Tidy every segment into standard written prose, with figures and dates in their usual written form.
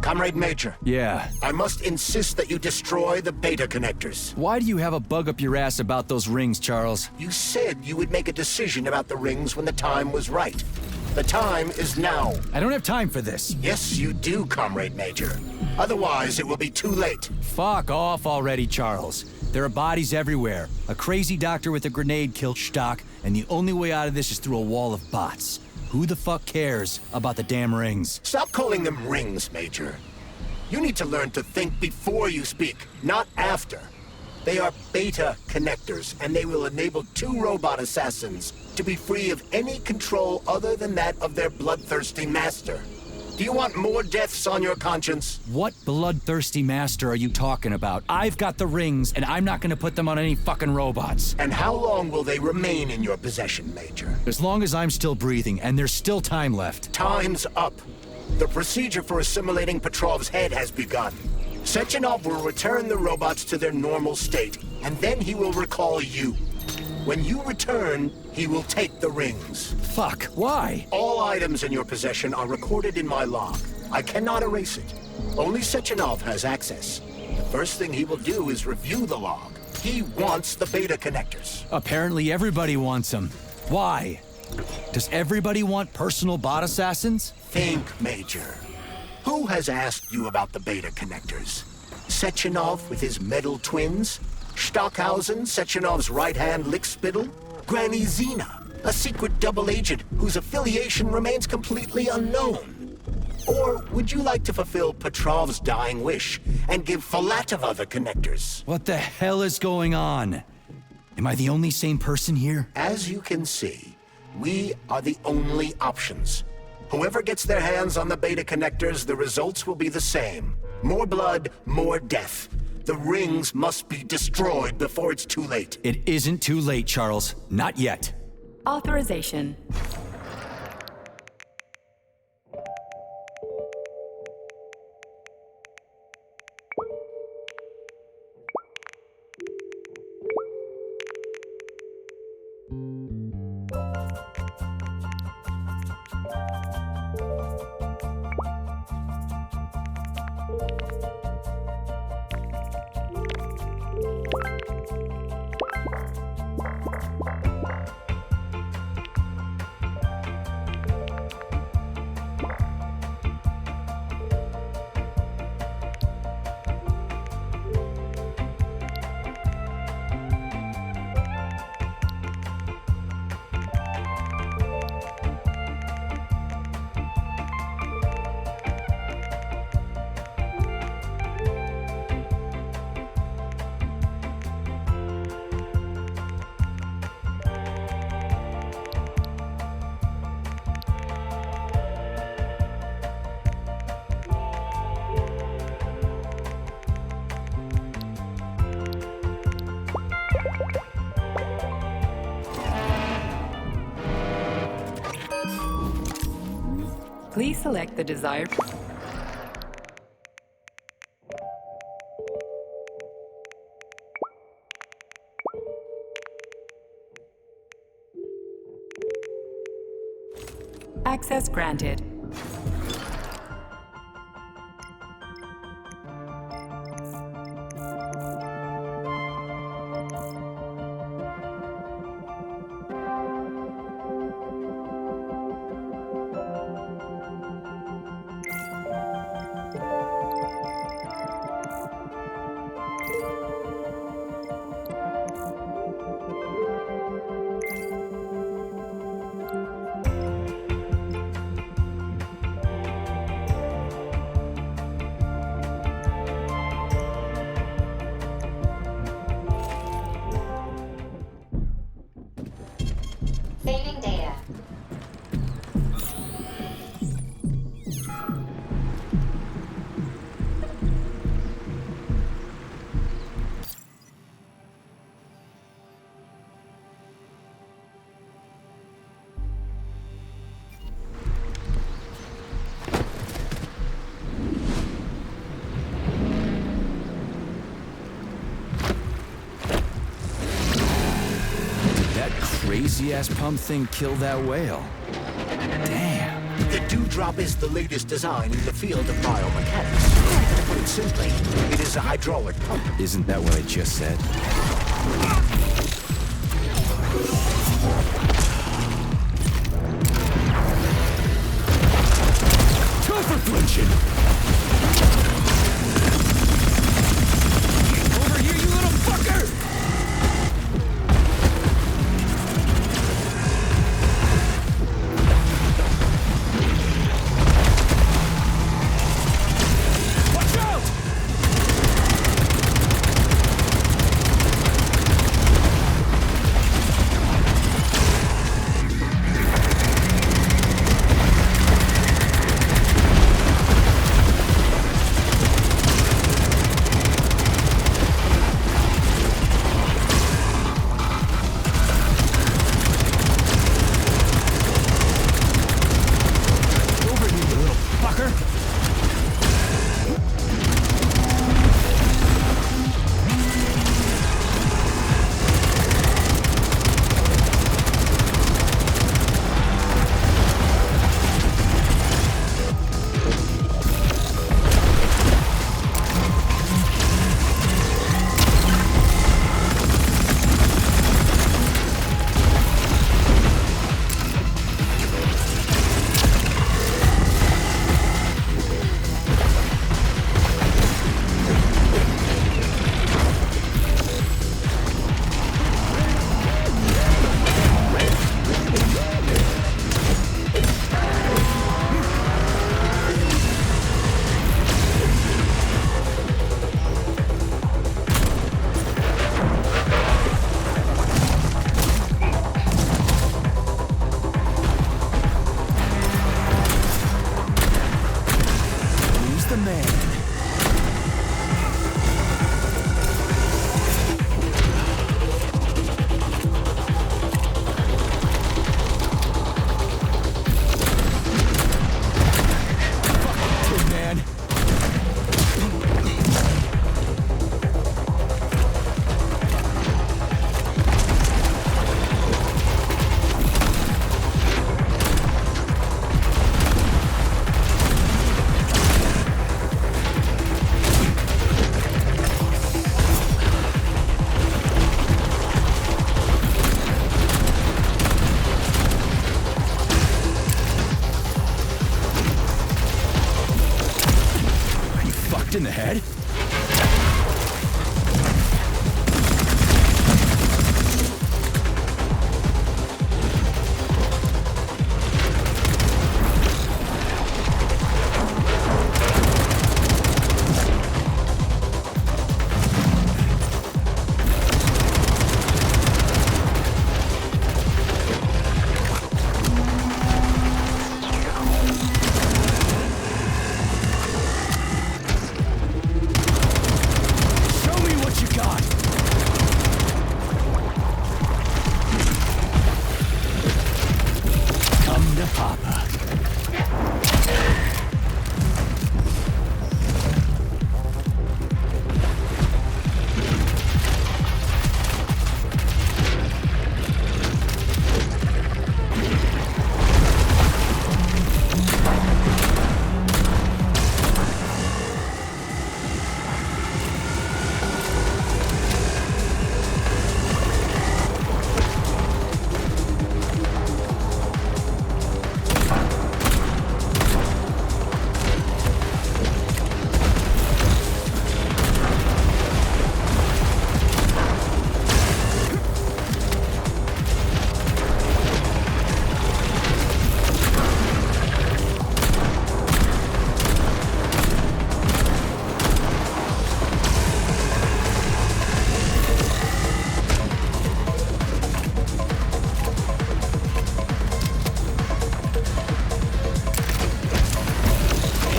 Comrade Major. Yeah. I must insist that you destroy the beta connectors. Why do you have a bug up your ass about those rings, Charles? You said you would make a decision about the rings when the time was right. The time is now. I don't have time for this. Yes, you do, Comrade Major. Otherwise, it will be too late. Fuck off already, Charles. There are bodies everywhere. A crazy doctor with a grenade killed Stock, and the only way out of this is through a wall of bots. Who the fuck cares about the damn rings? Stop calling them rings, Major. You need to learn to think before you speak, not after. They are beta connectors, and they will enable 2 robot assassins to be free of any control other than that of their bloodthirsty master. Do you want more deaths on your conscience? What bloodthirsty master are you talking about? I've got the rings, and I'm not gonna put them on any fucking robots. And how long will they remain in your possession, Major? As long as I'm still breathing, and there's still time left. Time's up. The procedure for assimilating Petrov's head has begun. Sechenov will return the robots to their normal state, and then he will recall you. When you return, he will take the rings. Fuck, why? All items in your possession are recorded in my log. I cannot erase it. Only Sechenov has access. The first thing he will do is review the log. He wants the beta connectors. Apparently everybody wants them. Why? Does everybody want personal bot assassins? Think, Major. Who has asked you about the beta connectors? Sechenov with his metal twins? Stockhausen, Sechenov's right-hand lickspittle? Granny Zina, a secret double agent whose affiliation remains completely unknown? Or would you like to fulfill Petrov's dying wish and give Filatova the connectors? What the hell is going on? Am I the only sane person here? As you can see, we are the only options. Whoever gets their hands on the beta connectors, the results will be the same. More blood, more death. The rings must be destroyed before it's too late. It isn't too late, Charles. Not yet. Authorization. Please select the desired... Access granted. Saving data. Crazy-ass pump thing killed that whale. Damn. The Dewdrop is the latest design in the field of biomechanics. To put it simply, it is a hydraulic pump. Isn't that what I just said? Go for flinching! Over here, you little fucker! Watch out! Over here, you little fucker! Who's the man? Fucking man. Are you fucked in the head? Show me what you got! Come to Papa.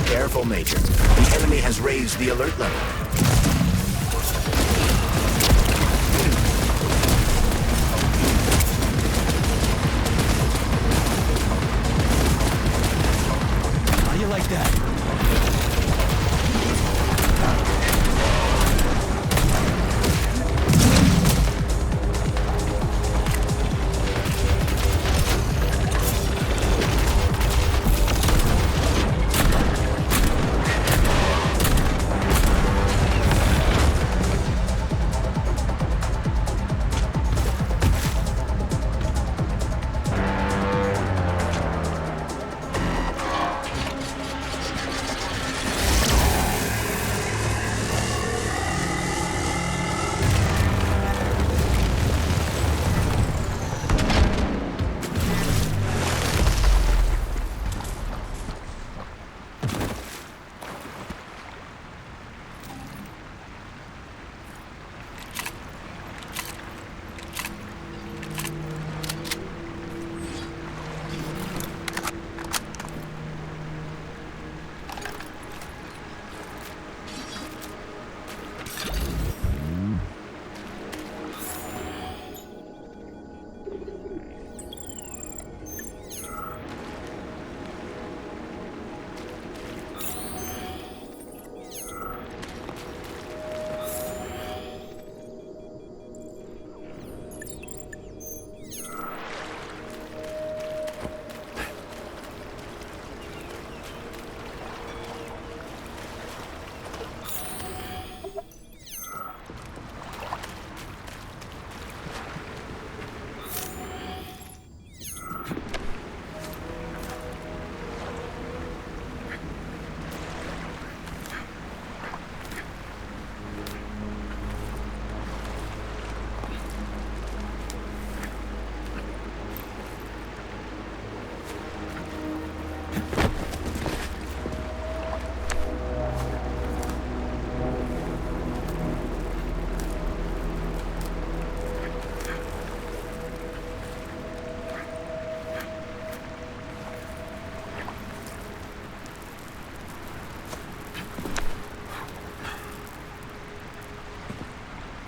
Careful, Major. The enemy has raised the alert level. How do you like that?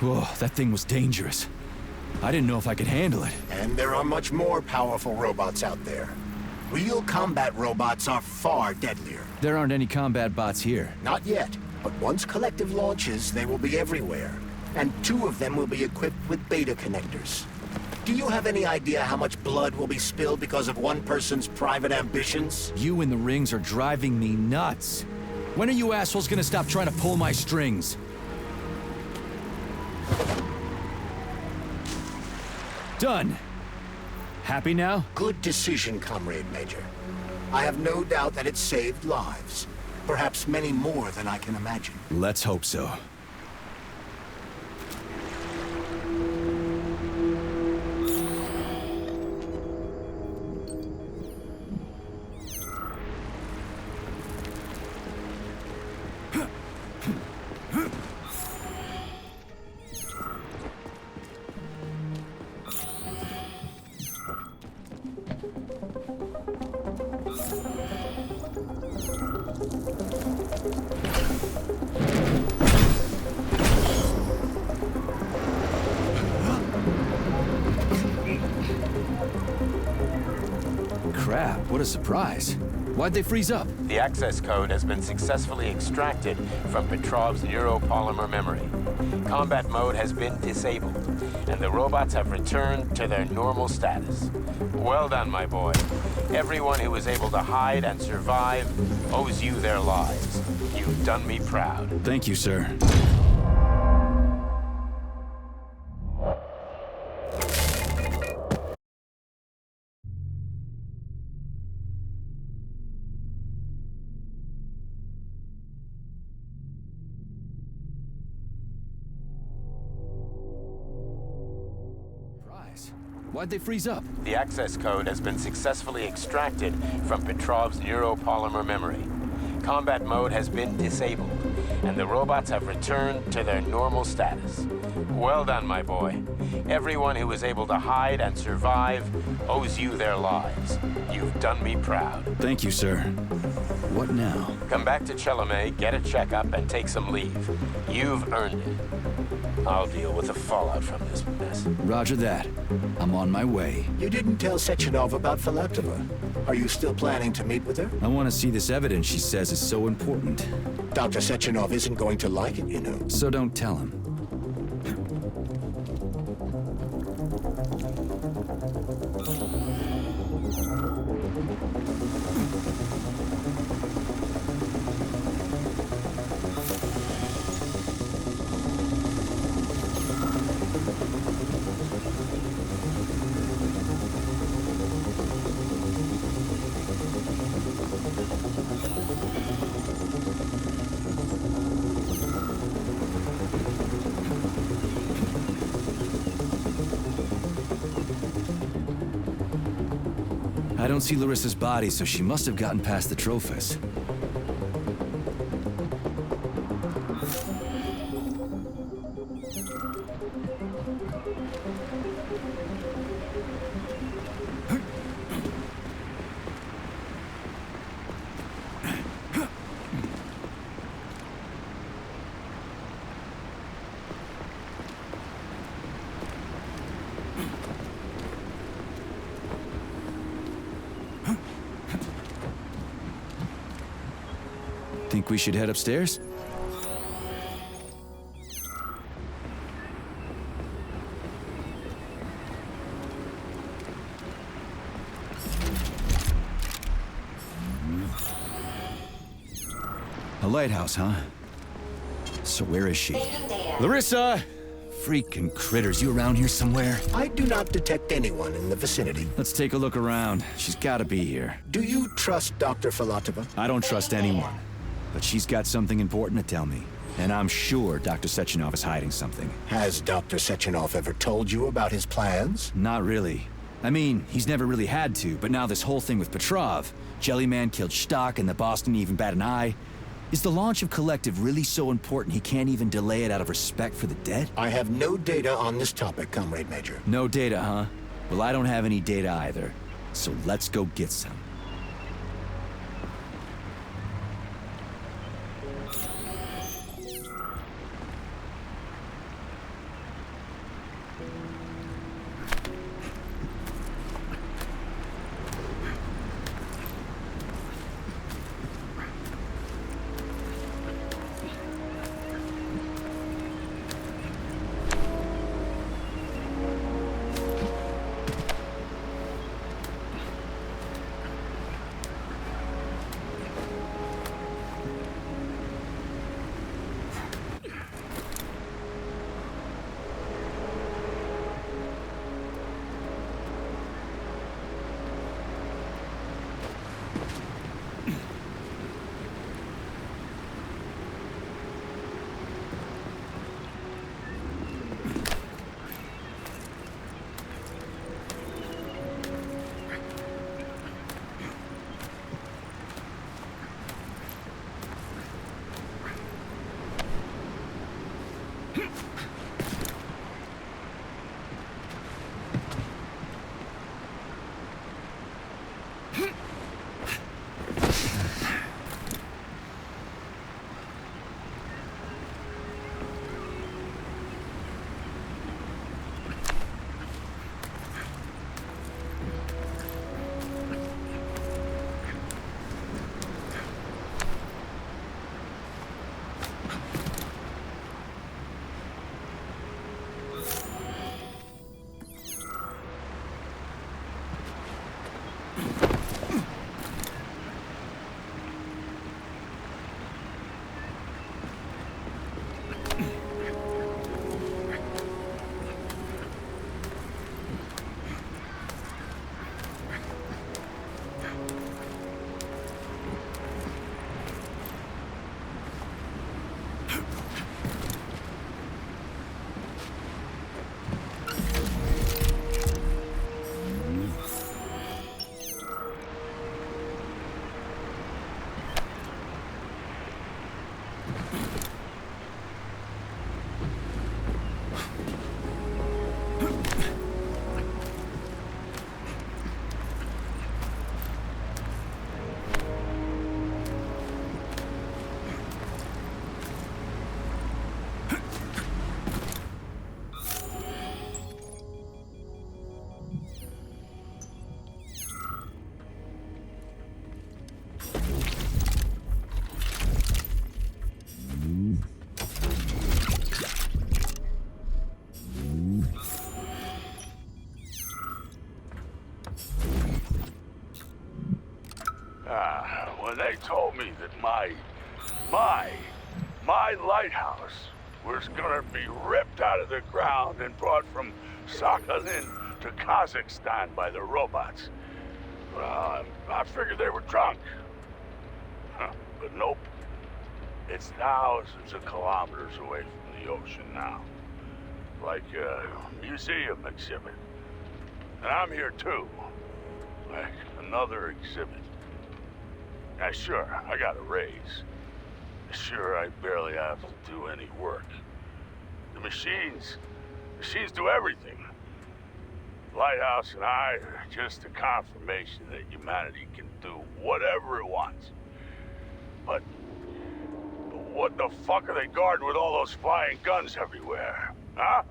Whoa, that thing was dangerous. I didn't know if I could handle it. And there are much more powerful robots out there. Real combat robots are far deadlier. There aren't any combat bots here. Not yet, but once Collective launches, they will be everywhere. And 2 of them will be equipped with beta connectors. Do you have any idea how much blood will be spilled because of one person's private ambitions? You in the rings are driving me nuts. When are you assholes gonna stop trying to pull my strings? Done. Happy now? Good decision, Comrade Major. I have no doubt that it saved lives. Perhaps many more than I can imagine. Let's hope so. Crap, what a surprise. Why'd they freeze up? The access code has been successfully extracted from Petrov's neuropolymer memory. Combat mode has been disabled, and the robots have returned to their normal status. Well done, my boy. Everyone who was able to hide and survive owes you their lives. You've done me proud. Thank you, sir. Why'd they freeze up? The access code has been successfully extracted from Petrov's neuropolymer memory. Combat mode has been disabled, and the robots have returned to their normal status. Well done, my boy. Everyone who was able to hide and survive owes you their lives. You've done me proud. Thank you, sir. What now? Come back to Chelome, get a checkup, and take some leave. You've earned it. I'll deal with the fallout from this mess. Roger that. I'm on my way. You didn't tell Sechenov about Filatova. Are you still planning to meet with her? I want to see this evidence she says is so important. Dr. Sechenov isn't going to like it, you know. So don't tell him. I don't see Larissa's body, so she must have gotten past the Trophus. Think we should head upstairs? A lighthouse, huh? So where is she? Saving data. Larissa! Freaking critters, you around here somewhere? I do not detect anyone in the vicinity. Let's take a look around. She's gotta be here. Do you trust Dr. Filatova? I don't trust anyone. But she's got something important to tell me. And I'm sure Dr. Sechenov is hiding something. Has Dr. Sechenov ever told you about his plans? Not really. I mean, he's never really had to, but now this whole thing with Petrov, Jellyman killed Stock and the boss didn't even bat an eye. Is the launch of Collective really so important he can't even delay it out of respect for the dead? I have no data on this topic, Comrade Major. No data, huh? Well, I don't have any data either. So let's go get some. when they told me that my lighthouse was gonna be ripped out of the ground and brought from Sakhalin to Kazakhstan by the robots. Well, I figured they were drunk. But nope. It's thousands of kilometers away from the ocean now. Like a museum exhibit. And I'm here too. Like another exhibit. Now sure, I got a raise. Sure, I barely have to do any work. The machines do everything. Lighthouse and I are just a confirmation that humanity can do whatever it wants. But what the fuck are they guarding with all those flying guns everywhere? Huh?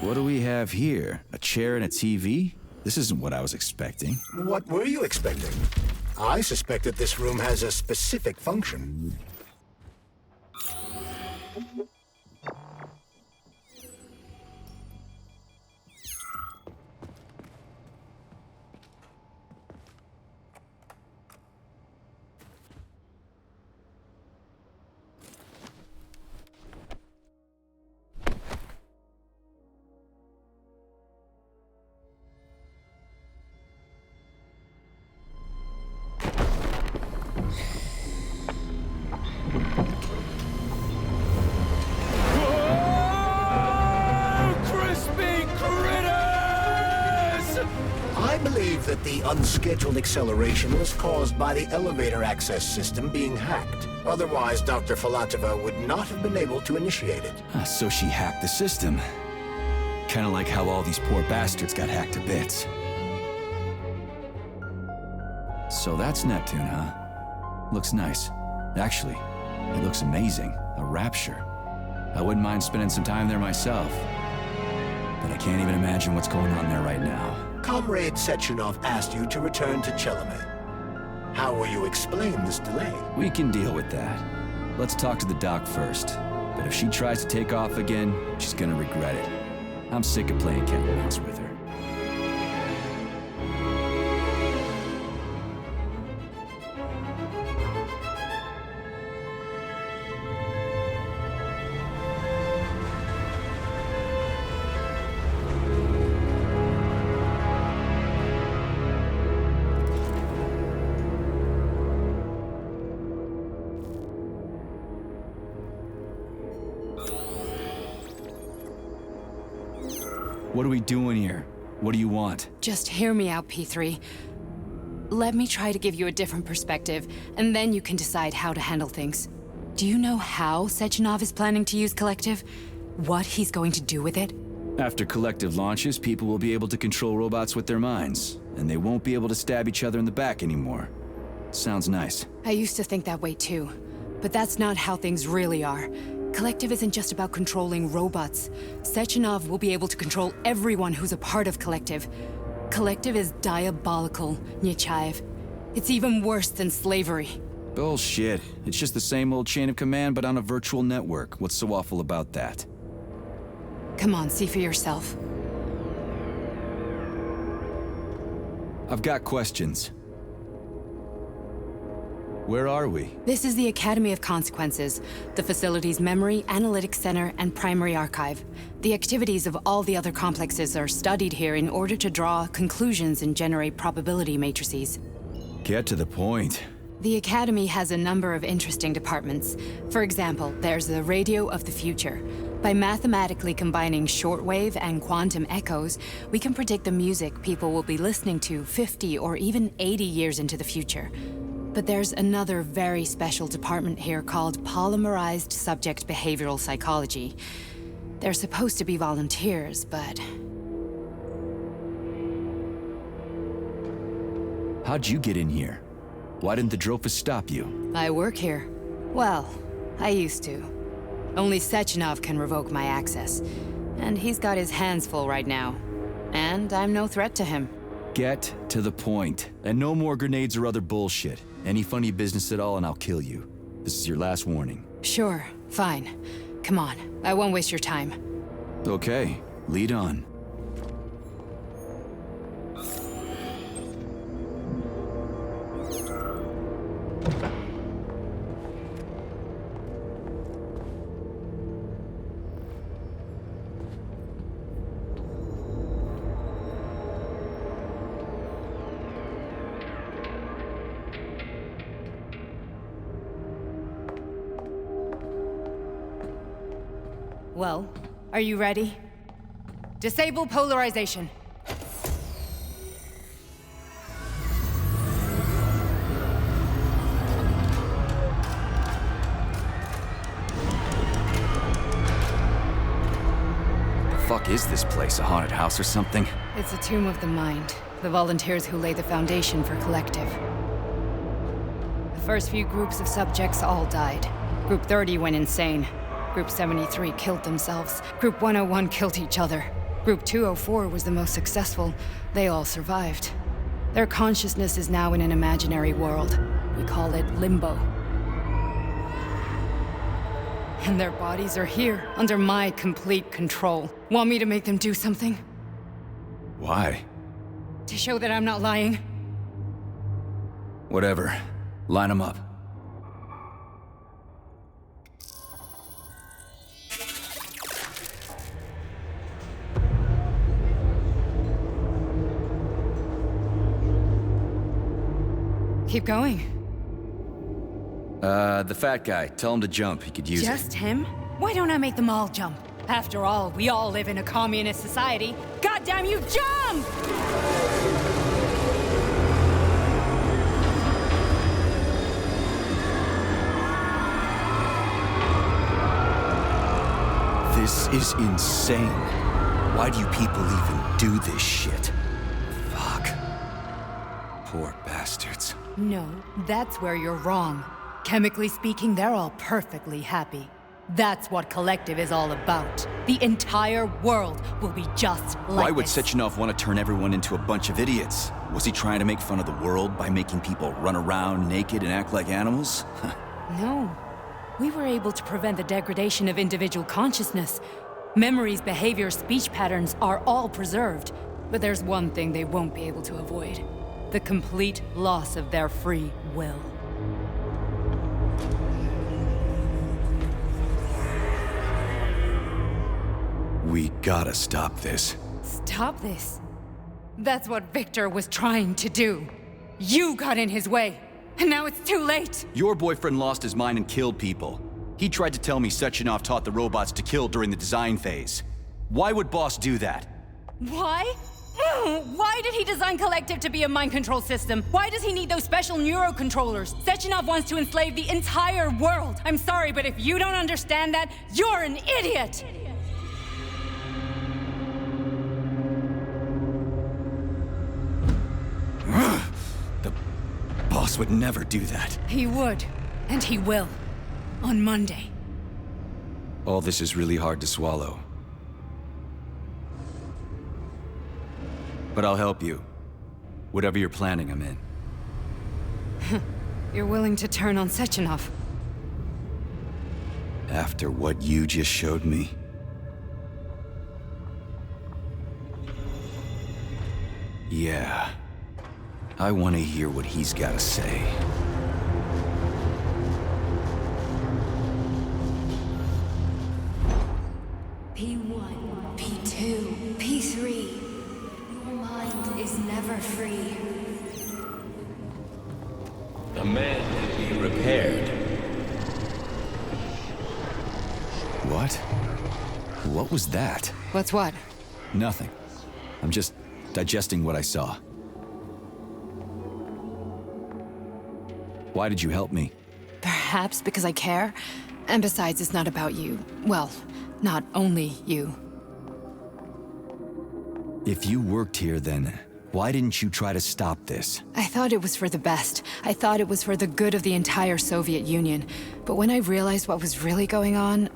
What do we have here? A chair and a TV? This isn't what I was expecting. What were you expecting? I suspect that this room has a specific function. That the unscheduled acceleration was caused by the elevator access system being hacked. Otherwise, Dr. Filatova would not have been able to initiate it. So she hacked the system. Kinda like how all these poor bastards got hacked to bits. So that's Neptune, huh? Looks nice. Actually, it looks amazing. A rapture. I wouldn't mind spending some time there myself. But I can't even imagine what's going on there right now. Comrade Sechenov asked you to return to Chelomey. How will you explain this delay? We can deal with that. Let's talk to the doc first. But if she tries to take off again, she's gonna regret it. I'm sick of playing cat and mouse with her. What are we doing here? What do you want? Just hear me out, P3. Let me try to give you a different perspective, and then you can decide how to handle things. Do you know how Sechenov is planning to use Collective? What he's going to do with it? After Collective launches, people will be able to control robots with their minds, and they won't be able to stab each other in the back anymore. Sounds nice. I used to think that way too, but that's not how things really are. Collective isn't just about controlling robots. Sechenov will be able to control everyone who's a part of Collective. Collective is diabolical, Nechayev. It's even worse than slavery. Bullshit. It's just the same old chain of command, but on a virtual network. What's so awful about that? Come on, see for yourself. I've got questions. Where are we? This is the Academy of Consequences, the facility's memory, analytics center, and primary archive. The activities of all the other complexes are studied here in order to draw conclusions and generate probability matrices. Get to the point. The Academy has a number of interesting departments. For example, there's the Radio of the Future. By mathematically combining shortwave and quantum echoes, we can predict the music people will be listening to 50 or even 80 years into the future. But there's another very special department here called Polymerized Subject Behavioral Psychology. They're supposed to be volunteers, but... How'd you get in here? Why didn't the Drofus stop you? I work here. Well, I used to. Only Sechenov can revoke my access. And he's got his hands full right now. And I'm no threat to him. Get to the point. And no more grenades or other bullshit. Any funny business at all and I'll kill you. This is your last warning. Sure, fine. Come on, I won't waste your time. Okay, lead on. Well, are you ready? Disable polarization. Fuck is this place? A haunted house or something? It's a tomb of the mind. The volunteers who lay the foundation for Collective. The first few groups of subjects all died. Group 30 went insane. Group 73 killed themselves. Group 101 killed each other. Group 204 was the most successful. They all survived. Their consciousness is now in an imaginary world. We call it Limbo. And their bodies are here, under my complete control. Want me to make them do something? Why? To show that I'm not lying? Whatever. Line them up. Keep going. The fat guy. Tell him to jump. He could use it. Just him? Why don't I make them all jump? After all, we all live in a communist society. Goddamn you, jump! This is insane. Why do you people even do this shit? Fuck. Poor bastards. No, that's where you're wrong. Chemically speaking, they're all perfectly happy. That's what Collective is all about. The entire world will be just like Why would this. Sechenov want to turn everyone into a bunch of idiots? Was he trying to make fun of the world by making people run around naked and act like animals? No. We were able to prevent the degradation of individual consciousness. Memories, behaviors, speech patterns are all preserved. But there's one thing they won't be able to avoid. The complete loss of their free will. We gotta stop this. Stop this. That's what Victor was trying to do. You got in his way, and now it's too late. Your boyfriend lost his mind and killed people. He tried to tell me Sechenov taught the robots to kill during the design phase. Why would Boss do that? Why? Why did he design Collective to be a mind control system? Why does he need those special neurocontrollers? Sechenov wants to enslave the entire world. I'm sorry, but if you don't understand that, you're an idiot! The Boss would never do that. He would, and he will. On Monday. All this is really hard to swallow. But I'll help you. Whatever you're planning, I'm in. You're willing to turn on Sechenov. After what you just showed me? Yeah. I want to hear what he's got to say. P1, P2, P3. Your mind is never free. A man can be repaired. What? What was that? What's what? Nothing. I'm just digesting what I saw. Why did you help me? Perhaps because I care. And besides, it's not about you. Well, not only you. If you worked here, then why didn't you try to stop this? I thought it was for the best. I thought it was for the good of the entire Soviet Union. But when I realized what was really going on,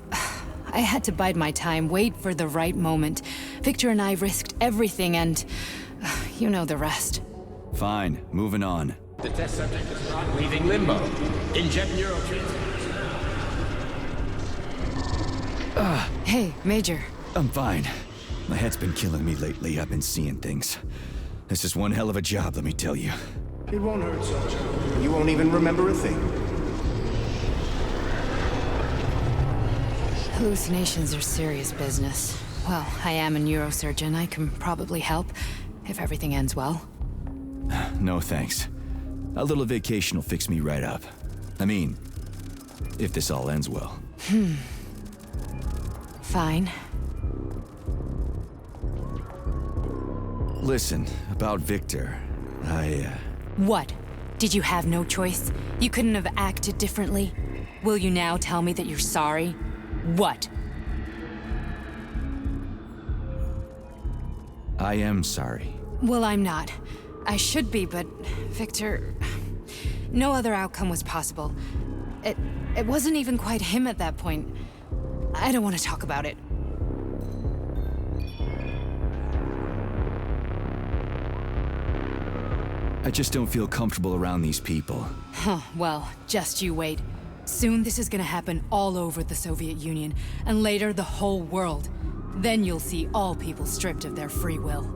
I had to bide my time, wait for the right moment. Victor and I risked everything and... you know the rest. Fine, moving on. The test subject is not leaving Limbo. Inject neurotransmitters. Hey, Major. I'm fine. My head's been killing me lately. I've been seeing things. This is one hell of a job, let me tell you. It won't hurt, soldier. You won't even remember a thing. Hallucinations are serious business. Well, I am a neurosurgeon. I can probably help, if everything ends well. No thanks. A little vacation will fix me right up. I mean, if this all ends well. Fine. Listen, about Victor, What? Did you have no choice? You couldn't have acted differently? Will you now tell me that you're sorry? What? I am sorry. Well, I'm not. I should be, but Victor... No other outcome was possible. It wasn't even quite him at that point. I don't want to talk about it. I just don't feel comfortable around these people. Huh, well, just you wait. Soon this is gonna happen all over the Soviet Union, and later the whole world. Then you'll see all people stripped of their free will.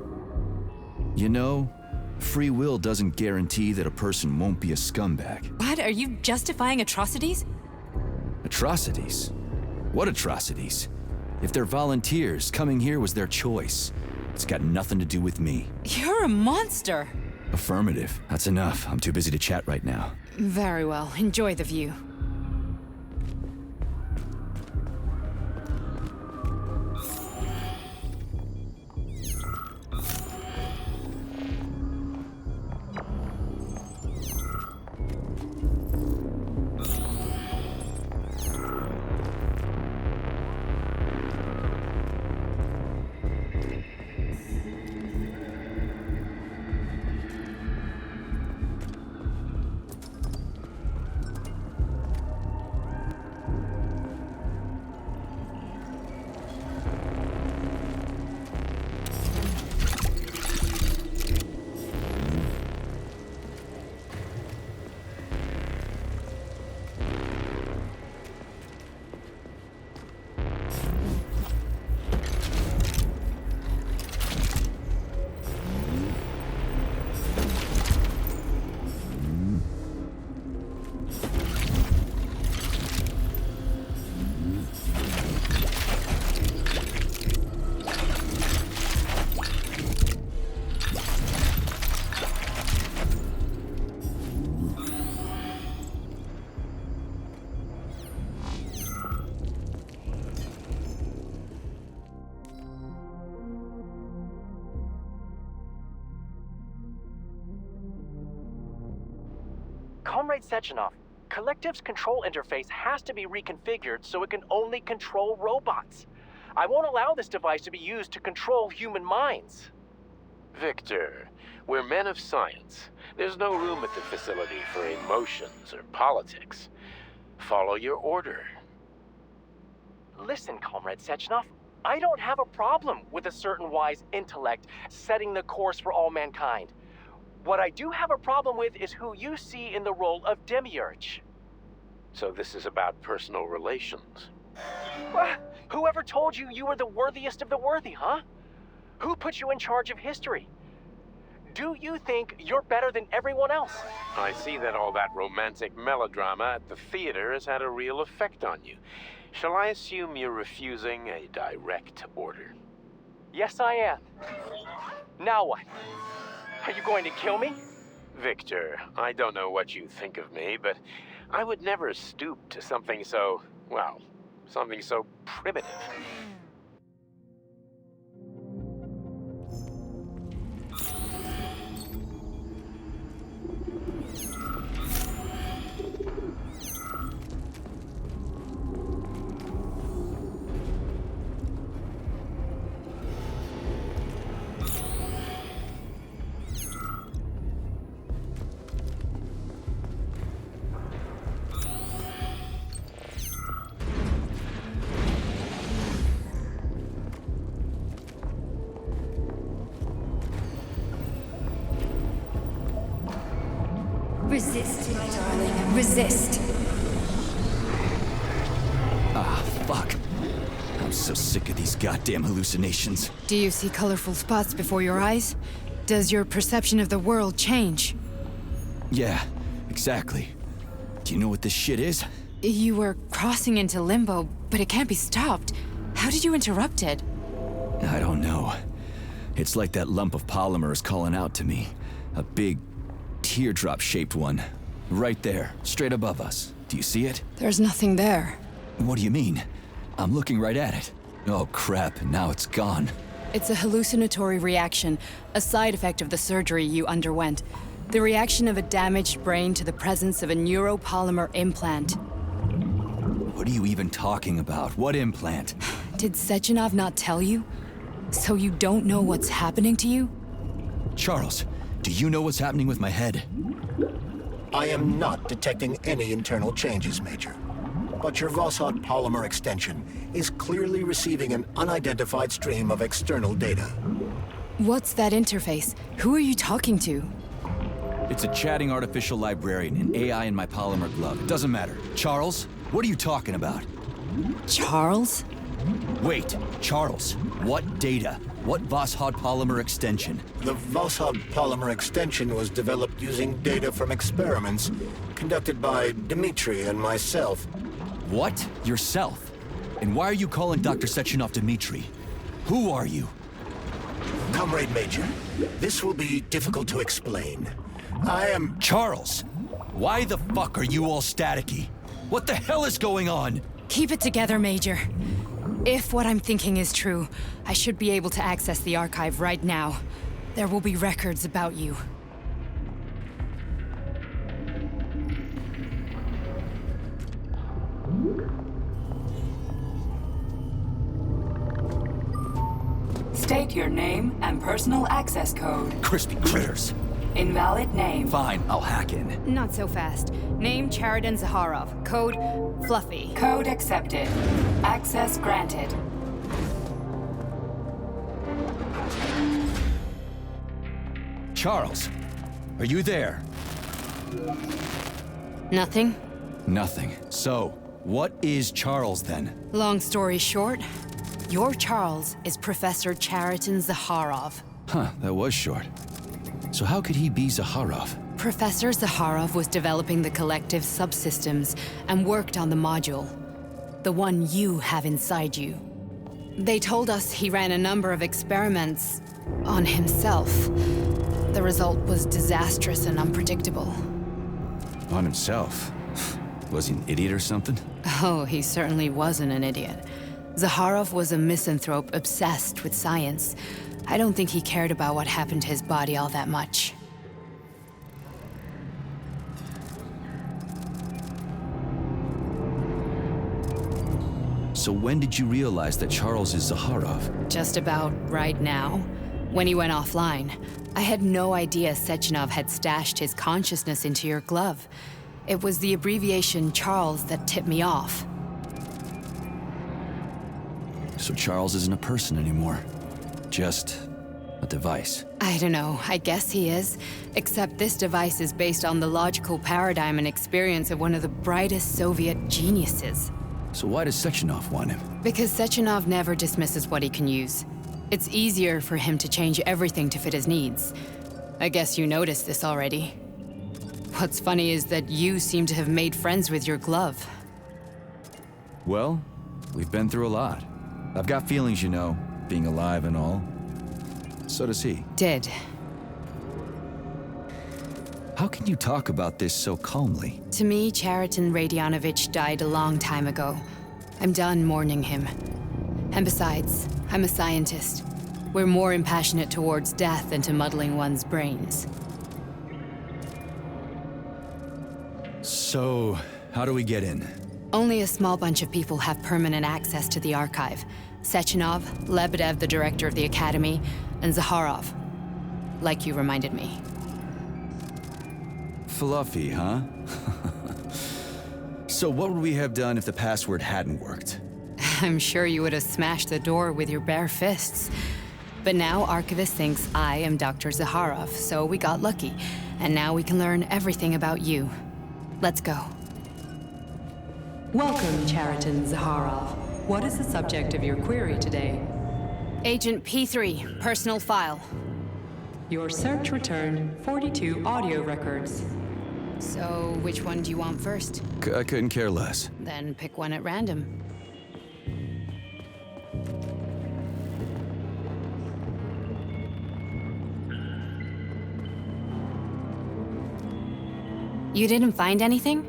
You know, free will doesn't guarantee that a person won't be a scumbag. What? Are you justifying atrocities? Atrocities? What atrocities? If they're volunteers, coming here was their choice. It's got nothing to do with me. You're a monster! Affirmative. That's enough. I'm too busy to chat right now. Very well. Enjoy the view. Comrade Sechenov, Collective's control interface has to be reconfigured so it can only control robots. I won't allow this device to be used to control human minds. Victor, we're men of science. There's no room at the facility for emotions or politics. Follow your order. Listen, Comrade Sechenov, I don't have a problem with a certain wise intellect setting the course for all mankind. What I do have a problem with is who you see in the role of Demiurge. So this is about personal relations. Whoever told you you were the worthiest of the worthy, huh? Who put you in charge of history? Do you think you're better than everyone else? I see that all that romantic melodrama at the theater has had a real effect on you. Shall I assume you're refusing a direct order? Yes, I am. Now what? Are you going to kill me? Victor, I don't know what you think of me, but I would never stoop to something so, well, something so primitive. Resist, my darling. Resist. Ah, fuck. I'm so sick of these goddamn hallucinations. Do you see colorful spots before your eyes? Does your perception of the world change? Yeah, exactly. Do you know what this shit is? You were crossing into Limbo, but it can't be stopped. How did you interrupt it? I don't know. It's like that lump of polymer is calling out to me. A big, teardrop-shaped one. Right there, straight above us. Do you see it? There's nothing there. What do you mean? I'm looking right at it. Oh crap, now it's gone. It's a hallucinatory reaction, a side effect of the surgery you underwent. The reaction of a damaged brain to the presence of a neuropolymer implant. What are you even talking about? What implant? Did Sechenov not tell you? So you don't know what's happening to you? Charles, do you know what's happening with my head? I am not detecting any internal changes, Major. But your Vossard polymer extension is clearly receiving an unidentified stream of external data. What's that interface? Who are you talking to? It's a chatting artificial librarian, an AI in my polymer glove. It doesn't matter. Charles, what are you talking about? Charles? Wait, Charles, what data? What Vossard polymer extension? The Vossard polymer extension was developed using data from experiments conducted by Dmitri and myself. What? Yourself? And why are you calling Dr. Sechenov Dmitri? Who are you? Comrade Major, this will be difficult to explain. I am... Charles! Why the fuck are you all staticky? What the hell is going on? Keep it together, Major. If what I'm thinking is true, I should be able to access the archive right now. There will be records about you. State your name and personal access code. Crispy critters. Invalid name. Fine, I'll hack in. Not so fast. Name Chariton Zaharov. Code Fluffy. Code accepted. Access granted. Charles, are you there? Nothing? Nothing. So, what is Charles then? Long story short, your Charles is Professor Chariton Zaharov. Huh, that was short. So how could he be Zaharov? Professor Zaharov was developing the collective subsystems and worked on the module. The one you have inside you. They told us he ran a number of experiments on himself. The result was disastrous and unpredictable. On himself? Was he an idiot or something? Oh, he certainly wasn't an idiot. Zaharov was a misanthrope obsessed with science. I don't think he cared about what happened to his body all that much. So when did you realize that Charles is Zaharov? Just about right now, when he went offline. I had no idea Sechenov had stashed his consciousness into your glove. It was the abbreviation Charles that tipped me off. So Charles isn't a person anymore. Just a device. I don't know, I guess he is. Except this device is based on the logical paradigm and experience of one of the brightest Soviet geniuses. So why does Sechenov want him? Because Sechenov never dismisses what he can use. It's easier for him to change everything to fit his needs. I guess you noticed this already. What's funny is that you seem to have made friends with your glove. Well, we've been through a lot. I've got feelings, you know, being alive and all. So does he. Did. How can you talk about this so calmly? To me, Chariton Radionovich died a long time ago. I'm done mourning him. And besides, I'm a scientist. We're more impassionate towards death than to muddling one's brains. So, how do we get in? Only a small bunch of people have permanent access to the archive. Sechenov, Lebedev, the director of the Academy, and Zakharov. Like you reminded me. Fluffy, huh? So what would we have done if the password hadn't worked? I'm sure you would have smashed the door with your bare fists. But now Archivist thinks I am Dr. Zakharov, so we got lucky. And now we can learn everything about you. Let's go. Welcome, Chariton Zakharov. What is the subject of your query today? Agent P3, personal file. Your search returned 42 audio records. So, which one do you want first? I couldn't care less. Then pick one at random. You didn't find anything?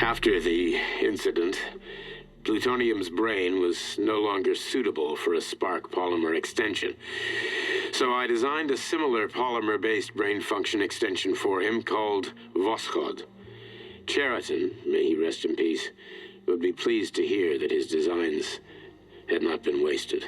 After the incident, plutonium's brain was no longer suitable for a spark polymer extension. So I designed a similar polymer-based brain function extension for him called Voskhod. Chariton, may he rest in peace, would be pleased to hear that his designs had not been wasted.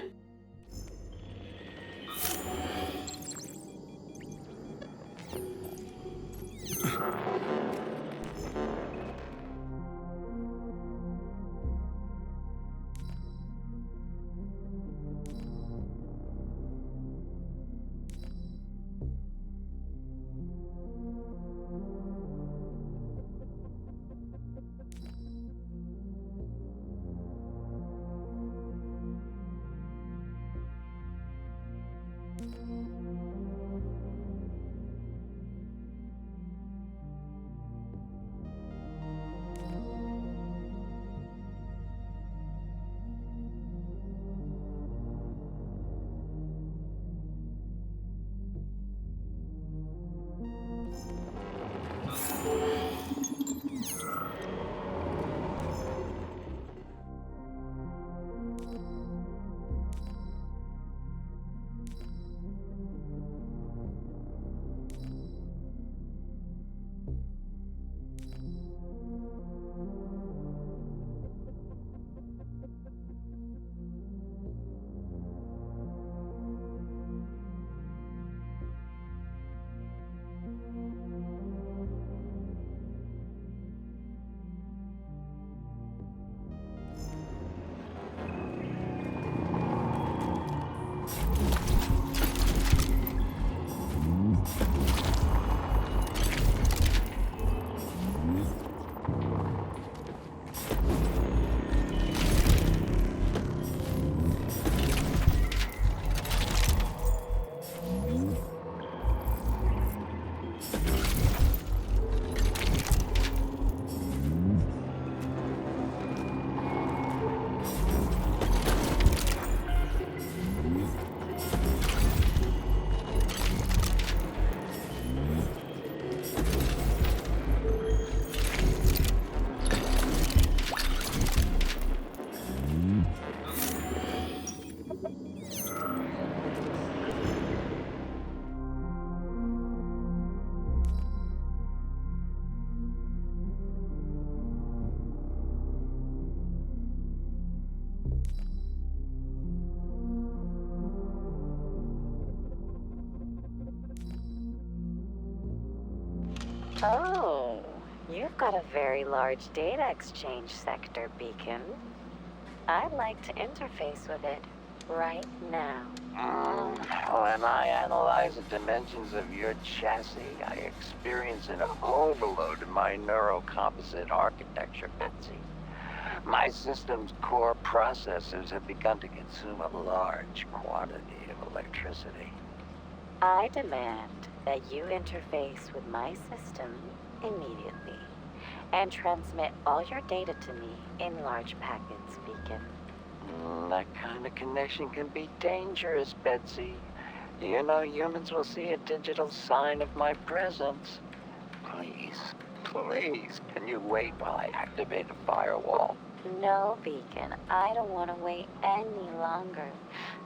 Oh, you've got a very large data exchange sector, Beacon. I'd like to interface with it right now. When I analyze the dimensions of your chassis, I experience an overload in my neurocomposite architecture, Betsy. My system's core processors have begun to consume a large quantity of electricity. I demand that you interface with my system immediately and transmit all your data to me in large packets, Beacon. That kind of connection can be dangerous, Betsy. You know humans will see a digital sign of my presence. Please, can you wait while I activate the firewall? No, Beacon, I don't want to wait any longer.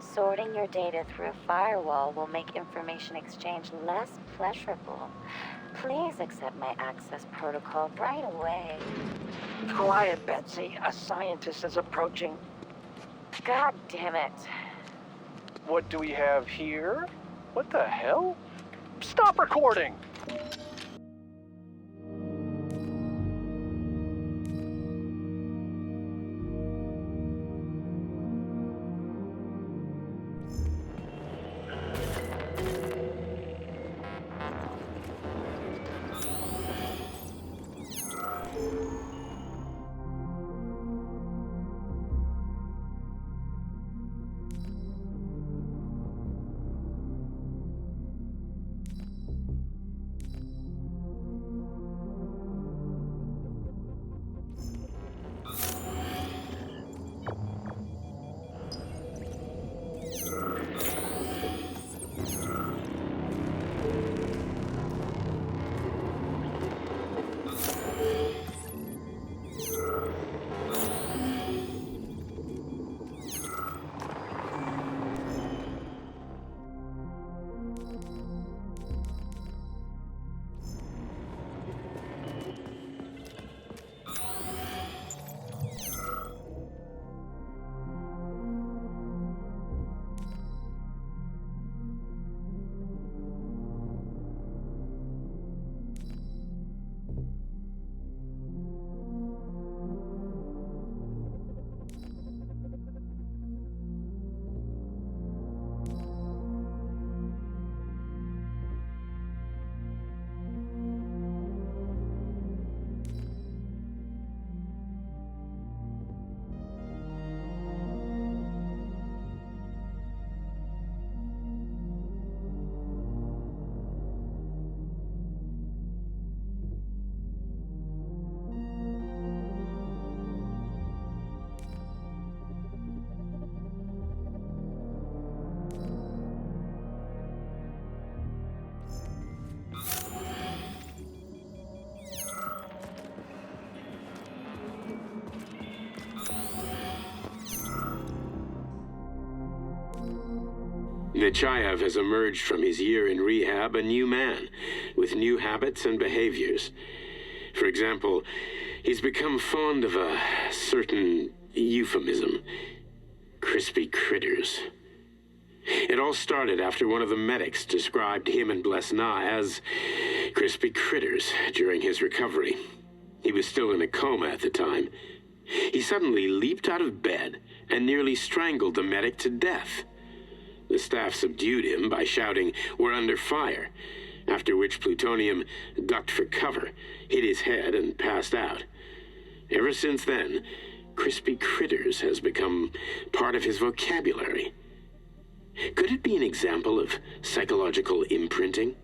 Sorting your data through a firewall will make information exchange less pleasurable. Please accept my access protocol right away. Quiet, Betsy. A scientist is approaching. God damn it. What do we have here? What the hell? Stop recording! Nechayev has emerged from his year in rehab a new man, with new habits and behaviors. For example, he's become fond of a certain euphemism. Crispy critters. It all started after one of the medics described him and Blesna as crispy critters during his recovery. He was still in a coma at the time. He suddenly leaped out of bed and nearly strangled the medic to death. The staff subdued him by shouting, "We're under fire," after which Plutonium ducked for cover, hit his head, and passed out. Ever since then, crispy critters has become part of his vocabulary. Could it be an example of psychological imprinting?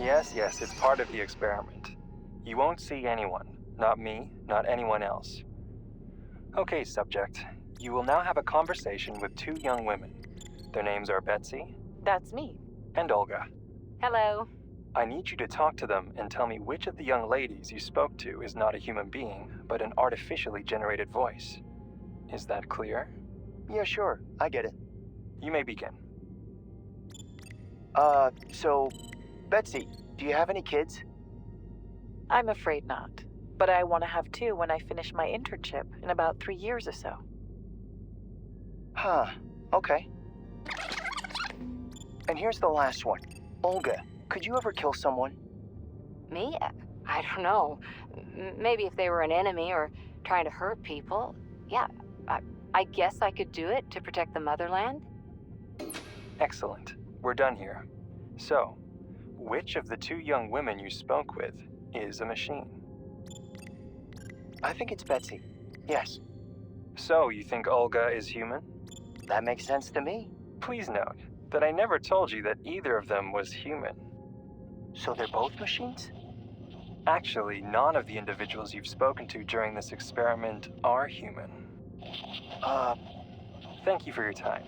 Yes, it's part of the experiment. You won't see anyone. Not me, not anyone else. Okay, subject. You will now have a conversation with two young women. Their names are Betsy. That's me. And Olga. Hello. I need you to talk to them and tell me which of the young ladies you spoke to is not a human being, but an artificially generated voice. Is that clear? Yeah, sure. I get it. You may begin. So, Betsy, do you have any kids? I'm afraid not. But I want to have two when I finish my internship in about 3 years or so. Huh. Okay. And here's the last one. Olga, could you ever kill someone? Me? I don't know. Maybe if they were an enemy or trying to hurt people. Yeah, I guess I could do it to protect the motherland. Excellent. We're done here. So, which of the two young women you spoke with is a machine? I think it's Betsy. Yes. So, you think Olga is human? That makes sense to me. Please note that I never told you that either of them was human. So they're both machines? Actually, none of the individuals you've spoken to during this experiment are human. Thank you for your time.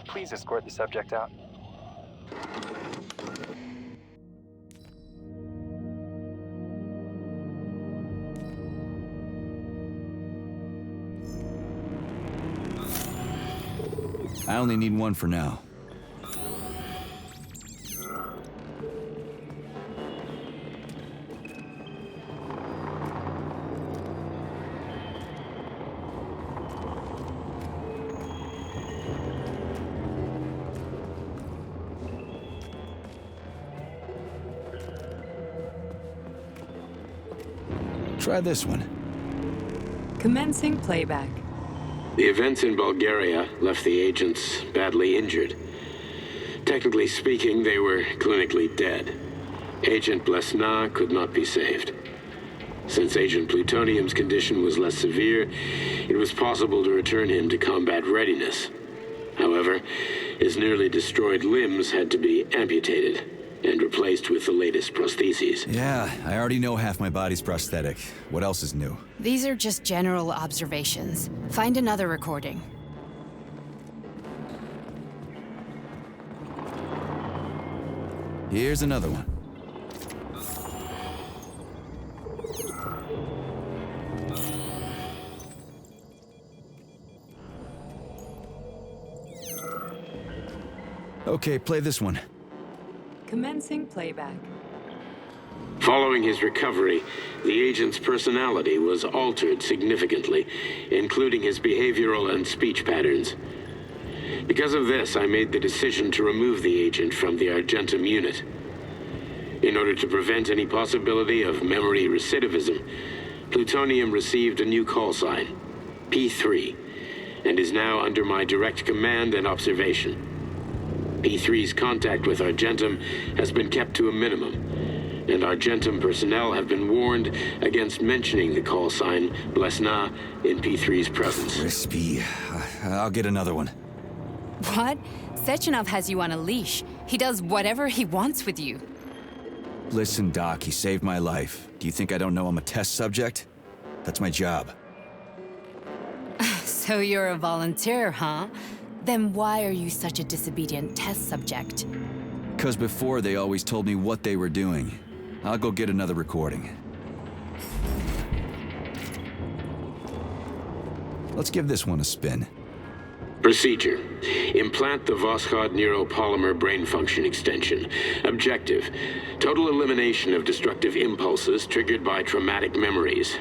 Please escort the subject out. I only need one for now. Try this one. Commencing playback. The events in Bulgaria left the agents badly injured. Technically speaking, they were clinically dead. Agent Blesna could not be saved. Since Agent Plutonium's condition was less severe, it was possible to return him to combat readiness. However, his nearly destroyed limbs had to be amputated and replaced with the latest prostheses. Yeah, I already know half my body's prosthetic. What else is new? These are just general observations. Find another recording. Here's another one. Okay, play this one. Commencing playback. Following his recovery, the agent's personality was altered significantly, including his behavioral and speech patterns. Because of this, I made the decision to remove the agent from the Argentum unit. In order to prevent any possibility of memory recidivism, Plutonium received a new call sign, P3, and is now under my direct command and observation. P3's contact with Argentum has been kept to a minimum, and Argentum personnel have been warned against mentioning the call sign Blesna in P3's presence. Crispy. I'll get another one. What? Sechenov has you on a leash. He does whatever he wants with you. Listen, Doc, he saved my life. Do you think I don't know I'm a test subject? That's my job. So you're a volunteer, huh? Then why are you such a disobedient test subject? 'Cause before they always told me what they were doing. I'll go get another recording. Let's give this one a spin. Procedure. Implant the Voskhod neuropolymer brain function extension. Objective. Total elimination of destructive impulses triggered by traumatic memories.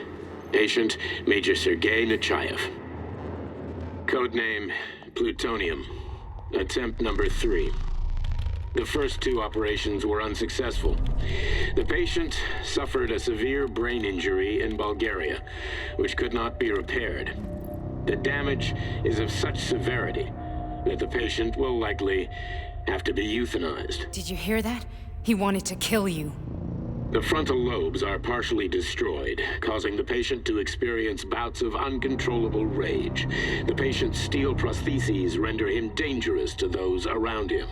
Patient, Major Sergei Nechayev. Codename, Plutonium. Attempt number 3. The first 2 operations were unsuccessful. The patient suffered a severe brain injury in Bulgaria, which could not be repaired. The damage is of such severity that the patient will likely have to be euthanized. Did you hear that? He wanted to kill you. The frontal lobes are partially destroyed, causing the patient to experience bouts of uncontrollable rage. The patient's steel prostheses render him dangerous to those around him.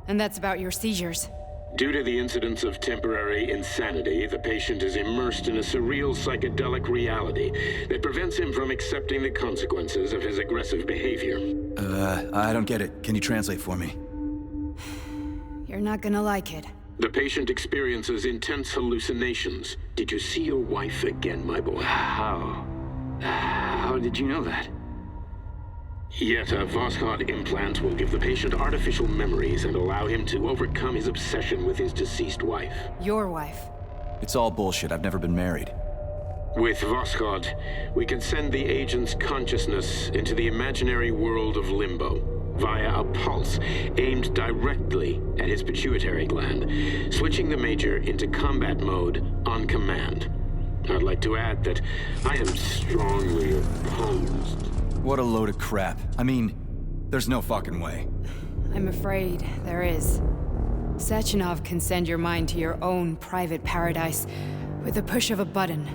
And that's about your seizures. Due to the incidence of temporary insanity, the patient is immersed in a surreal psychedelic reality that prevents him from accepting the consequences of his aggressive behavior. I don't get it. Can you translate for me? You're not gonna like it. The patient experiences intense hallucinations. Did you see your wife again, my boy? How did you know that? Yet a Voskhod implant will give the patient artificial memories and allow him to overcome his obsession with his deceased wife. Your wife. It's all bullshit. I've never been married. With Voskhod, we can send the agent's consciousness into the imaginary world of Limbo via a pulse aimed directly at his pituitary gland, switching the Major into combat mode on command. I'd like to add that I am strongly opposed. What a load of crap. I mean, there's no fucking way. I'm afraid there is. Sechenov can send your mind to your own private paradise with the push of a button.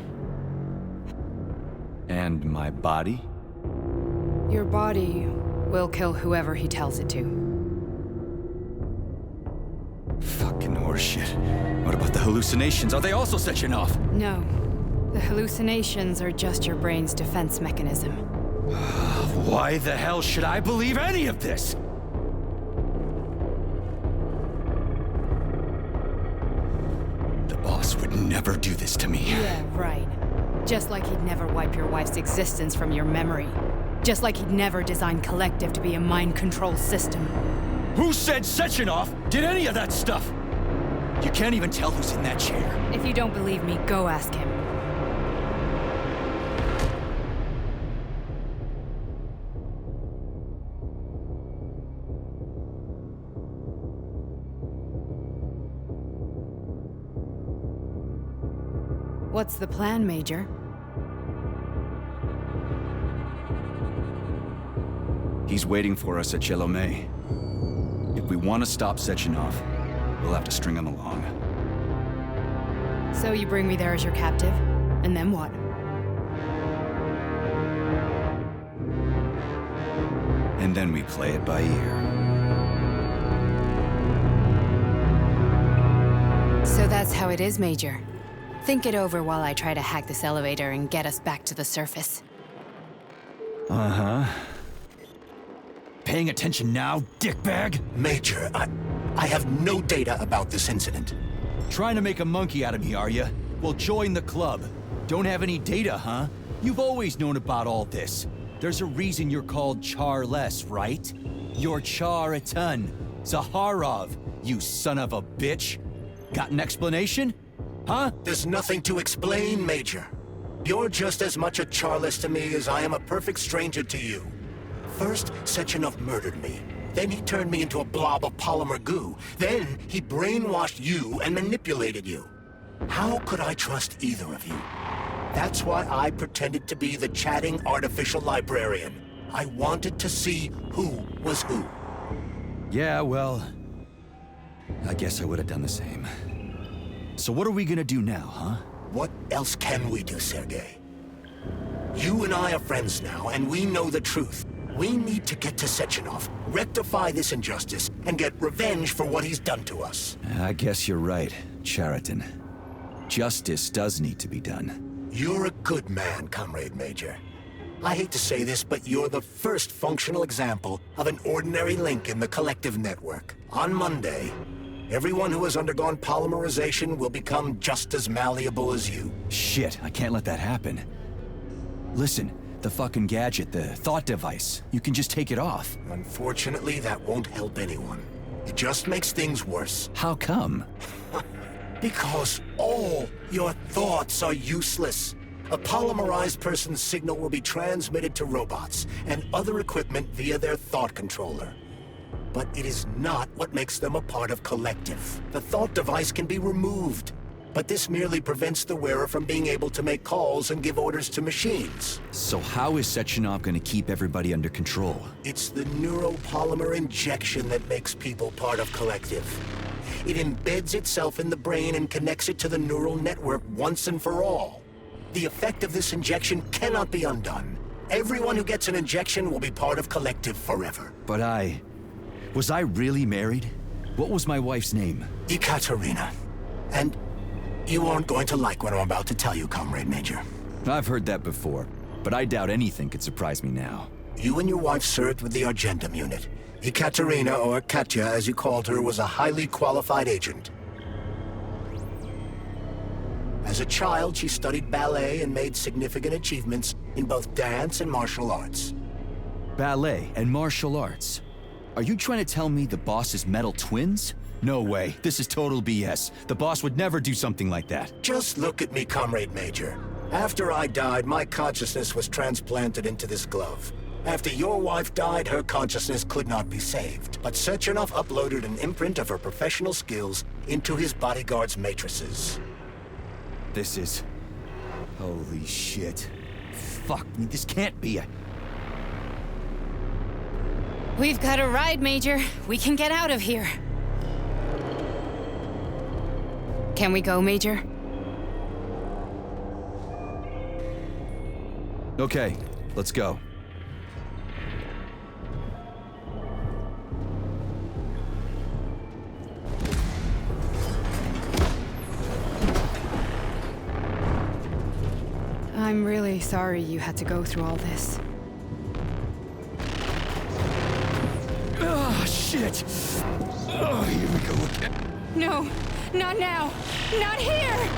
And my body? Your body will kill whoever he tells it to. Fucking horseshit. What about the hallucinations? Are they also Sechenov? No. The hallucinations are just your brain's defense mechanism. Why the hell should I believe any of this? The boss would never do this to me. Yeah, right. Just like he'd never wipe your wife's existence from your memory. Just like he'd never design Collective to be a mind control system. Who said Sechenov did any of that stuff? You can't even tell who's in that chair. If you don't believe me, go ask him. What's the plan, Major? He's waiting for us at Chelomey. If we want to stop Sechenov, we'll have to string him along. So you bring me there as your captive, and then what? And then we play it by ear. So that's how it is, Major. Think it over while I try to hack this elevator and get us back to the surface. Uh-huh. Paying attention now, dickbag? Major, I have no data about this incident. Trying to make a monkey out of me, are you? Well, join the club. Don't have any data, huh? You've always known about all this. There's a reason you're called Charless, right? You're Char-a-ton. Zaharov, you son of a bitch. Got an explanation? Huh? There's nothing to explain, Major. You're just as much a Charless to me as I am a perfect stranger to you. First, Sechenov murdered me. Then he turned me into a blob of polymer goo. Then he brainwashed you and manipulated you. How could I trust either of you? That's why I pretended to be the chatting artificial librarian. I wanted to see who was who. Yeah, well, I guess I would have done the same. So what are we gonna do now, huh? What else can we do, Sergei? You and I are friends now, and we know the truth. We need to get to Sechenov, rectify this injustice, and get revenge for what he's done to us. I guess you're right, Chariton. Justice does need to be done. You're a good man, Comrade Major. I hate to say this, but you're the first functional example of an ordinary link in the Collective network. On Monday, everyone who has undergone polymerization will become just as malleable as you. Shit, I can't let that happen. Listen, the fucking gadget, the thought device, you can just take it off. Unfortunately, that won't help anyone. It just makes things worse. How come? Because all your thoughts are useless. A polymerized person's signal will be transmitted to robots and other equipment via their thought controller. But it is not what makes them a part of Collective. The thought device can be removed, but this merely prevents the wearer from being able to make calls and give orders to machines. So how is Sechenov gonna keep everybody under control? It's the neuropolymer injection that makes people part of Collective. It embeds itself in the brain and connects it to the neural network once and for all. The effect of this injection cannot be undone. Everyone who gets an injection will be part of Collective forever. But was I really married? What was my wife's name? Ekaterina. And you aren't going to like what I'm about to tell you, Comrade Major. I've heard that before, but I doubt anything could surprise me now. You and your wife served with the Argentum unit. Ekaterina, or Katya as you called her, was a highly qualified agent. As a child, she studied ballet and made significant achievements in both dance and martial arts. Ballet and martial arts? Are you trying to tell me the boss is metal twins? No way. This is total BS. The boss would never do something like that. Just look at me, Comrade Major. After I died, my consciousness was transplanted into this glove. After your wife died, her consciousness could not be saved. But Sechenov uploaded an imprint of her professional skills into his bodyguard's matrices. This is... Holy shit. Fuck me, this can't be a... We've got a ride, Major. We can get out of here. Can we go, Major? Okay, let's go. I'm really sorry you had to go through all this. Oh, shit! Oh, here we go again. No, not now! Not here!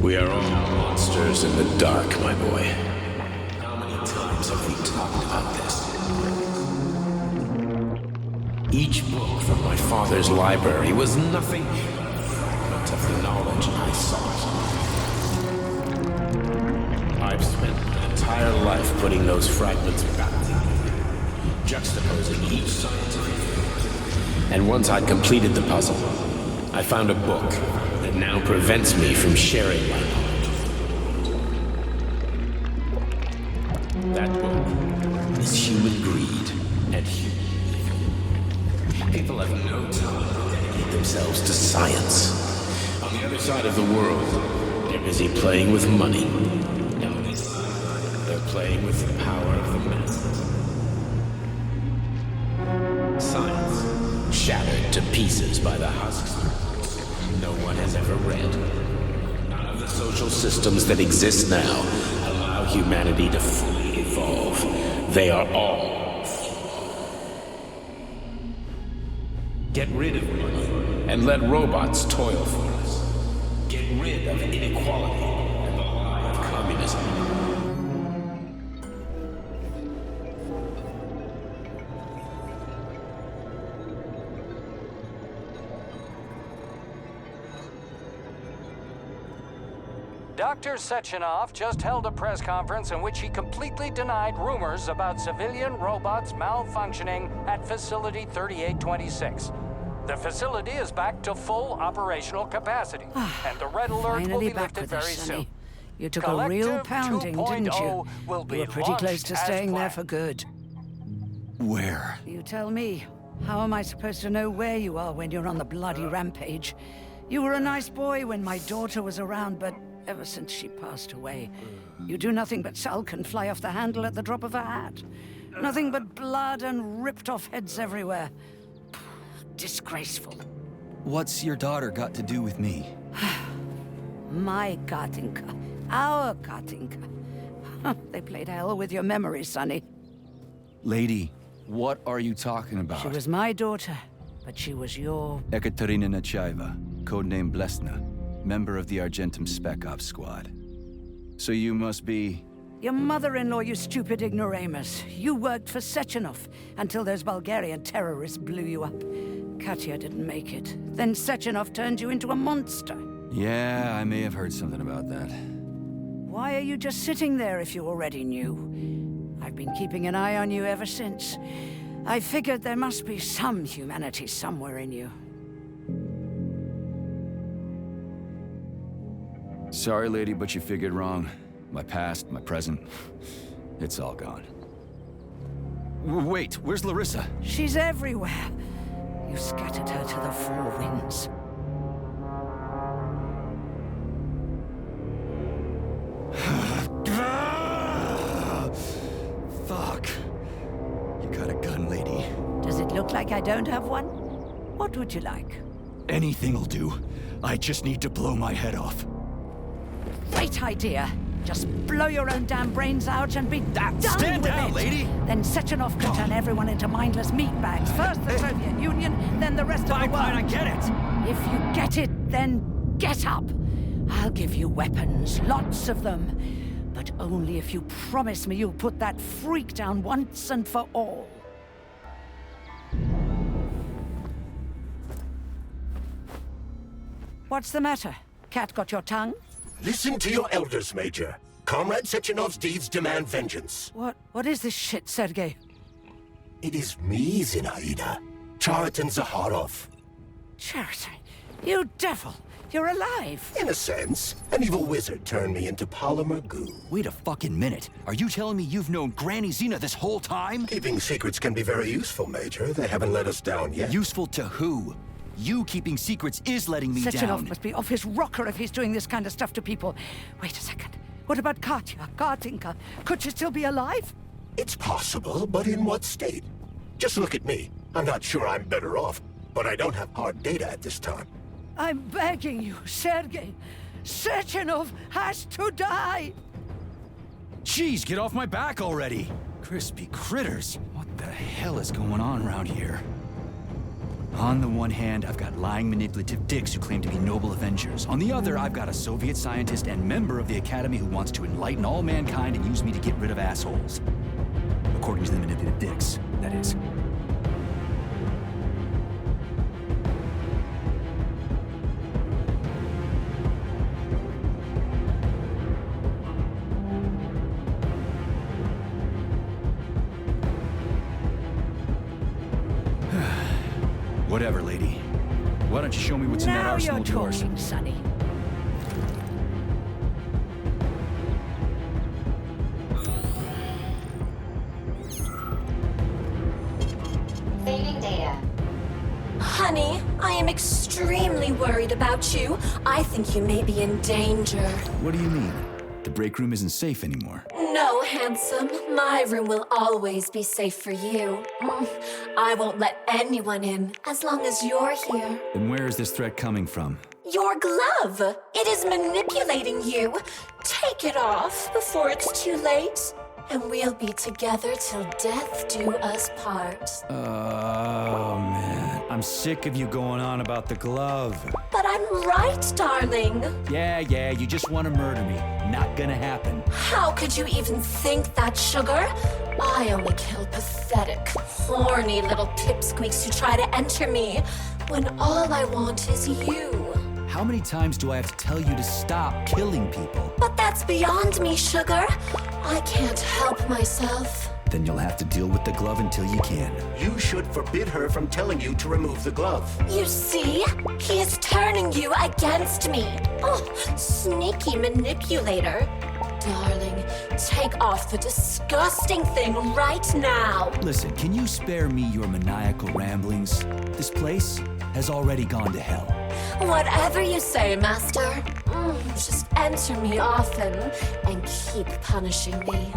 We are all monsters in the dark, my boy. How many times have we talked about this? Each book from my father's library was nothing but a fragment of the knowledge I sought. I've spent an entire life putting those fragments back together, juxtaposing each scientific fact. And once I'd completed the puzzle, I found a book that now prevents me from sharing my knowledge. That book is human greed and human. People have no time to dedicate themselves to science. On the other side of the world, they're busy playing with money. On this side, they're playing with the power of the masses. Science, shattered to pieces by the husks no one has ever read. None of the social systems that exist now allow humanity to fully evolve. They are all flawed. Get rid of money and let robots toil for us. Get rid of inequality and the lie of communism. Dr. Sechenov just held a press conference in which he completely denied rumors about civilian robots malfunctioning at Facility 3826. The facility is back to full operational capacity, and the red alert will be lifted very soon. You took a real pounding, didn't you? Will be you were pretty close to staying there for good. Where? You tell me. How am I supposed to know where you are when you're on the bloody rampage? You were a nice boy when my daughter was around, but ever since she passed away, you do nothing but sulk and fly off the handle at the drop of a hat. Nothing but blood and ripped off heads everywhere. Disgraceful. What's your daughter got to do with me? My Katinka. Our Katinka. They played hell with your memory, Sonny. Lady, what are you talking about? She was my daughter, but she was your... Ekaterina Nechaeva, codename Blesna, member of the Argentum Spec Ops squad. So you must be... Your mother-in-law, you stupid ignoramus. You worked for Sechenov until those Bulgarian terrorists blew you up. Katya didn't make it. Then Sechenov turned you into a monster. Yeah, I may have heard something about that. Why are you just sitting there if you already knew? I've been keeping an eye on you ever since. I figured there must be some humanity somewhere in you. Sorry, lady, but you figured wrong. My past, my present, it's all gone. Wait, where's Larissa? She's everywhere. You scattered her to the four winds. Fuck. You got a gun, lady. Does it look like I don't have one? What would you like? Anything'll do. I just need to blow my head off. Great idea. Just blow your own damn brains out and be done Stand with down, it. lady! Then Sechenov can turn everyone into mindless meatbags. First the Soviet Union, then the rest of the world. Fine, I get it! If you get it, then get up. I'll give you weapons, lots of them. But only if you promise me you'll put that freak down once and for all. What's the matter? Cat got your tongue? Listen to your elders, Major. Comrade Sechenov's deeds demand vengeance. What is this shit, Sergei? It is me, Zinaida. Chariton Zaharov. Chariton? You devil! You're alive! In a sense. An evil wizard turned me into polymer goo. Wait a fucking minute. Are you telling me you've known Granny Zina this whole time? Keeping secrets can be very useful, Major. They haven't let us down yet. Useful to who? You keeping secrets is letting me Sechenov down. must be off his rocker if he's doing this kind of stuff to people. Wait a second. What about Katya, Kartinka? Could she still be alive? It's possible, but in what state? Just look at me. I'm not sure I'm better off, but I don't have hard data at this time. I'm begging you, Sergei. Sechenov has to die! Jeez, get off my back already! Crispy critters. What the hell is going on around here? On the one hand, I've got lying, manipulative dicks who claim to be noble avengers. On the other, I've got a Soviet scientist and member of the Academy who wants to enlighten all mankind and use me to get rid of assholes. According to the manipulative dicks, that is. Whatever, lady. Why don't you show me what's in that arsenal of yours? Now you're talking, Sonny. Saving data. Honey, I am extremely worried about you. I think you may be in danger. What do you mean? The break room isn't safe anymore. No, handsome. My room will always be safe for you. I won't let anyone in as long as you're here. Then where is this threat coming from? Your glove. It is manipulating you. Take it off before it's too late. And we'll be together till death do us part. Oh, man. I'm sick of you going on about the glove. But I'm right, darling. Yeah, you just want to murder me. Not gonna happen. How could you even think that, sugar? I only kill pathetic, horny little pipsqueaks who try to enter me, when all I want is you. How many times do I have to tell you to stop killing people? But that's beyond me, sugar. I can't help myself. Then you'll have to deal with the glove until you can. You should forbid her from telling you to remove the glove. You see? He is turning you against me. Oh, sneaky manipulator. Darling, take off the disgusting thing right now. Listen, can you spare me your maniacal ramblings? This place has already gone to hell. Whatever you say, Master. Just enter me often and keep punishing me.